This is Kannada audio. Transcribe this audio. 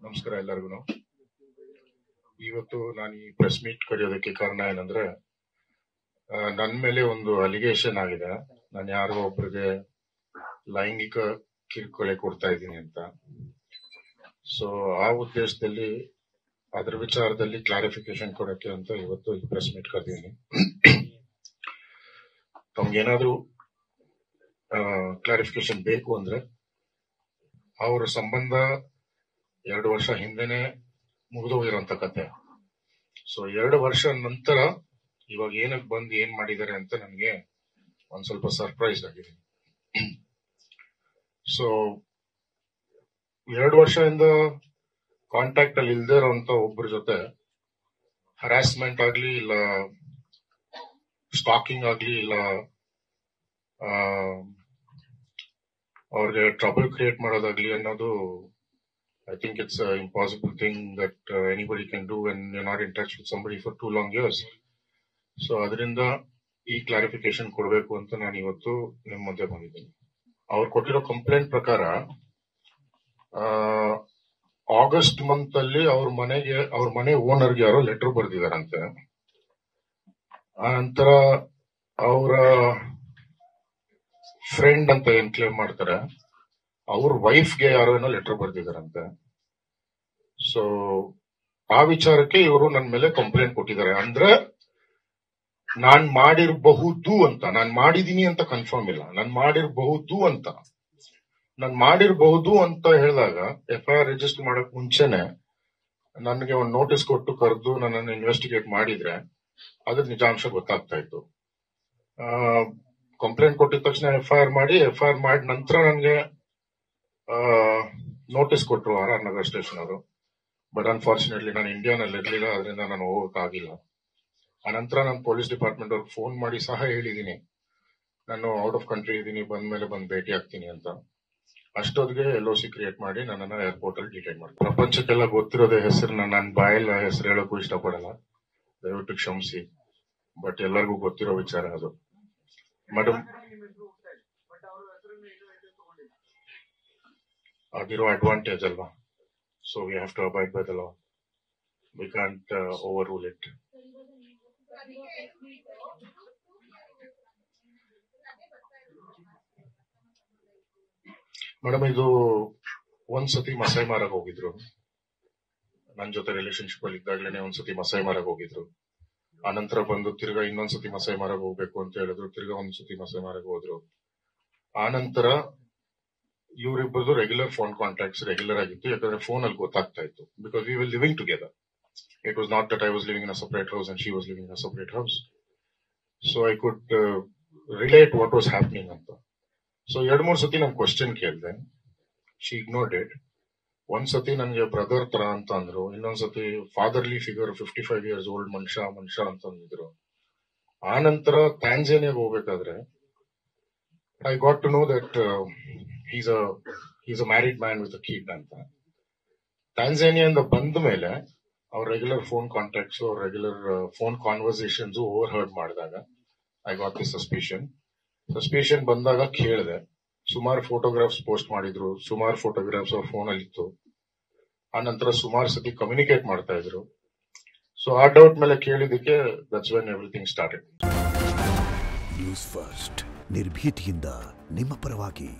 ನಮಸ್ಕಾರ ಎಲ್ಲರಿಗೂ. ಇವತ್ತು ನಾನು ಈ ಪ್ರೆಸ್ ಮೀಟ್ ಕರೆಯೋದಕ್ಕೆ ಕಾರಣ ಏನಂದ್ರೆ, ನನ್ನ ಮೇಲೆ ಒಂದು ಅಲಿಗೇಷನ್ ಆಗಿದೆ. ನಾನು ಯಾರೋ ಒಬ್ಬರಿಗೆ ಲೈಂಗಿಕ ಕಿರುಕುಳ ಕೊಡ್ತಾ ಇದ್ದೀನಿ ಅಂತ. ಸೊ ಆ ಉದ್ದೇಶದಲ್ಲಿ ಅದರ ವಿಚಾರದಲ್ಲಿ ಕ್ಲಾರಿಫಿಕೇಶನ್ ಕೊಡಕ್ಕೆ ಅಂತ ಇವತ್ತು ಈ ಪ್ರೆಸ್ ಮೀಟ್ ಕರೆದಿದ್ದೀನಿ. ತಮ್ಗೇನಾದ್ರೂ ಕ್ಲಾರಿಫಿಕೇಶನ್ ಬೇಕು ಅಂದ್ರೆ, ಅವರ ಸಂಬಂಧ 2 ವರ್ಷ ಹಿಂದೆನೆ ಮುಗಿದೋಗಿರೋಂಥ ಕತೆ. ಸೊ 2 ವರ್ಷ ನಂತರ ಇವಾಗ ಏನಕ್ಕೆ ಬಂದು ಏನ್ ಮಾಡಿದ್ದಾರೆ ಅಂತ ನನಗೆ ಒಂದ್ ಸ್ವಲ್ಪ ಸರ್ಪ್ರೈಸ್ ಆಗಿದೆ. ಸೊ 2 ವರ್ಷದಿಂದ ಕಾಂಟ್ಯಾಕ್ಟ್ ಅಲ್ಲಿ ಇಲ್ದೇ ಇರೋಂತ ಒಬ್ಬರ ಜೊತೆ ಹರಾಸ್ಮೆಂಟ್ ಆಗ್ಲಿ, ಇಲ್ಲ ಸ್ಟಾಕಿಂಗ್ ಆಗ್ಲಿ, ಇಲ್ಲ ಅವ್ರಿಗೆ ಟ್ರಬಲ್ ಕ್ರಿಯೇಟ್ ಮಾಡೋದಾಗ್ಲಿ ಅನ್ನೋದು, I think it's an impossible thing that anybody can do when you're not in touch with somebody for 2 long years. So ಅದರಿಂದ ಈ ಕ್ಲಾರಿಫಿಕೇಶನ್ ಕೊಡಬೇಕು ಅಂತ ನಾನು ಇವತ್ತು ನಿಮ್ಮ ಮಧ್ಯೆ ಬಂದಿದ್ದೀನಿ. ಅವ್ರು ಕೊಟ್ಟಿರೋ ಕಂಪ್ಲೇಂಟ್ ಪ್ರಕಾರ ಆಗಸ್ಟ್ ಮಂತ್ ಅಲ್ಲಿ ಅವ್ರ ಮನೆ ಓನರ್ಗೆ ಯಾರೋ ಲೆಟರ್ ಬರೆದಿದಾರಂತೆ. ಆ ನಂತರ ಅವರ ಫ್ರೆಂಡ್ ಅಂತ ಏನ್ ಕ್ಲೇಮ್ ಮಾಡ್ತಾರೆ, ಅವ್ರ ವೈಫ್ಗೆ ಯಾರೋ ಏನೋ ಲೆಟರ್ ಬರ್ದಿದಾರಂತೆ. ಸೊ ಆ ವಿಚಾರಕ್ಕೆ ಇವರು ನನ್ನ ಮೇಲೆ ಕಂಪ್ಲೇಂಟ್ ಕೊಟ್ಟಿದ್ದಾರೆ. ಅಂದ್ರೆ ನಾನ್ ಮಾಡಿರಬಹುದು ಅಂತ, ನಾನ್ ಮಾಡಿದೀನಿ ಅಂತ ಕನ್ಫರ್ಮ್ ಇಲ್ಲ, ನಾನ್ ಮಾಡಿರಬಹುದು ಅಂತ ಹೇಳಿದಾಗ FIR ರಿಜಿಸ್ಟರ್ ಮಾಡಕ್ ಮುಂಚೆನೆ ನನಗೆ ಒಂದು ನೋಟಿಸ್ ಕೊಟ್ಟು ಕರೆದು ನನ್ನನ್ನು ಇನ್ವೆಸ್ಟಿಗೇಟ್ ಮಾಡಿದ್ರೆ ಅದ್ರ ನಿಜಾಂಶ ಗೊತ್ತಾಗ್ತಾ ಇತ್ತು. ಕಂಪ್ಲೇಂಟ್ ಕೊಟ್ಟಿದ ತಕ್ಷಣ FIR ಮಾಡಿ ನಂತರ ನನಗೆ ನೋಟಿಸ್ ಕೊಟ್ಟರು RR ನಗರ್ ಸ್ಟೇಷನ್ ಅವರು. ಬಟ್ ಅನ್ಫಾರ್ಚುನೇಟ್ಲಿ ನಾನು ಇಂಡಿಯಾನಲ್ಲಿ ಇರ್ಲಿಲ್ಲ, ಅದರಿಂದ ನಾನು ಹೋಗಕ್ಕಾಗಿಲ್ಲ. ಆನಂತರ ನಾನು ಪೊಲೀಸ್ ಡಿಪಾರ್ಟ್ಮೆಂಟ್ ಅವ್ರಿಗೆ ಫೋನ್ ಮಾಡಿ ಸಹ ಹೇಳಿದೀನಿ, ನಾನು ಔಟ್ ಆಫ್ ಕಂಟ್ರಿ ಇದ್ದೀನಿ, ಬಂದ್ಮೇಲೆ ಬಂದು ಭೇಟಿ ಆಗ್ತೀನಿ ಅಂತ. ಅಷ್ಟೊತ್ತಿಗೆ LOC ಕ್ರಿಯೇಟ್ ಮಾಡಿ ನನ್ನನ್ನ ಏರ್ಪೋರ್ಟ್ ಅಲ್ಲಿ ಡಿಟೈನ್ ಮಾಡಿ. ಪ್ರಪಂಚಕ್ಕೆಲ್ಲ ಗೊತ್ತಿರೋದೇ ಹೆಸರು, ನನ್ನ ಬಾಯಲ್ಲಿ ಹೆಸರು ಹೇಳೋಕ್ಕೂ ಇಷ್ಟಪಡಲ್ಲ, ದಯವಿಟ್ಟು ಕ್ಷಮಿಸಿ. ಬಟ್ ಎಲ್ಲರಿಗೂ ಗೊತ್ತಿರೋ ವಿಚಾರ ಅದು. ಮೇಡಮ್, ಅದಿರೋ ಅಡ್ವಾಂಟೇಜ್ ಅಲ್ವಾ. So we have to abide by the law, we can't overrule it. Madam, ಇದು ಒಂದ್ಸತಿ ಮಸಾಯಿ ಮಾರಕ್ ಹೋಗಿದ್ರು, ನನ್ ಜೊತೆ ರಿಲೇಶನ್ಶಿಪ್ ಅಲ್ಲಿ ಇದ್ದಾಗ್ಲೇನೆ ಒಂದ್ಸತಿ ಮಸಾಯಿ ಮಾರಕ್ ಹೋಗಿದ್ರು. ಆನಂತರ ಬಂದು ತಿರ್ಗಾ ಇನ್ನೊಂದ್ಸತಿ ಮಸಾಯಿ ಮಾರಕ್ ಹೋಗ್ಬೇಕು ಅಂತ ಹೇಳಿದ್ರು, ತಿರ್ಗಾ ಒಂದ್ಸತಿ ಮಸಾಯಿ ಮಾರಕ್ ಹೋದ್ರು. ಆನಂತರ ಇವರಿಬ್ಬರದು ರೆಗ್ಯುಲರ್ ಫೋನ್ ಕಾಂಟ್ಯಾಕ್ಟ್ಸ್ ರೆಗ್ಯುಲರ್ ಆಗಿತ್ತು, ಯಾಕಂದ್ರೆ ಫೋನ್ ಅಲ್ಲಿ ಗೊತ್ತಾಗ್ತಾ ಇತ್ತು. Because we will living together. It was not that I was living in a separate house and she was living in a separate house. So I could relate what was happening ಅಂತ. ಸೊ 2-3 ಸತಿ ನಾನು ಕ್ವಶನ್ ಕೇಳಿದೆ, ಶಿ ಇಗ್ನೋರ್ಡ್ ಇಟ್. ಒಂದ್ಸತಿ ನನ್ಗೆ ಬ್ರದರ್ ತರ ಅಂತ ಅಂದ್ರು, ಇನ್ನೊಂದ್ಸತಿ ಫಾದರ್ಲಿ ಫಿಗರ್, 55 years ಓಲ್ಡ್ ಮನುಷ್ಯ ಅಂತ ಅಂದಿದ್ರು. ಆನಂತರ ಟ್ಯಾಂಜಾನಿಯಾಗ ಹೋಗ್ಬೇಕಾದ್ರೆ I got to know that he's a married man with a kid ಅಂತ. ಟ್ಯಾಂಜಾನಿಯಾದಿಂದ ಬಂದ ಮೇಲೆ ಅವ್ರ ರೆಗ್ಯುಲರ್ ಫೋನ್ ಕಾಂಟ್ಯಾಕ್ಟ್ಸ್, ಅವ್ರ regular phone conversations over heard ಮಾಡಿದಾಗ ಐ ಗಾಟ್ ದಿ ಸಸ್ಪಿಷನ್ ಬಂದಾಗ ಕೇಳಿದೆ. ಸುಮಾರು ಫೋಟೋಗ್ರಾಫ್ಸ್ ಪೋಸ್ಟ್ ಮಾಡಿದ್ರು, ಸುಮಾರು ಫೋಟೋಗ್ರಾಫ್ಸ್ ಅವ್ರ ಫೋನ್ ಅಲ್ಲಿ ಇತ್ತು. ಆನಂತರ ಸುಮಾರು ಸತಿ ಕಮ್ಯುನಿಕೇಟ್ ಮಾಡ್ತಾ ಇದ್ರು. ಸೊ ಆ ಡೌಟ್ ಮೇಲೆ ಕೇಳಿದಕ್ಕೆ that's when everything started. News first, ನಿರ್ಭೀತಿಯಿಂದ ನಿಮ್ಮ ಪರವಾಗಿ.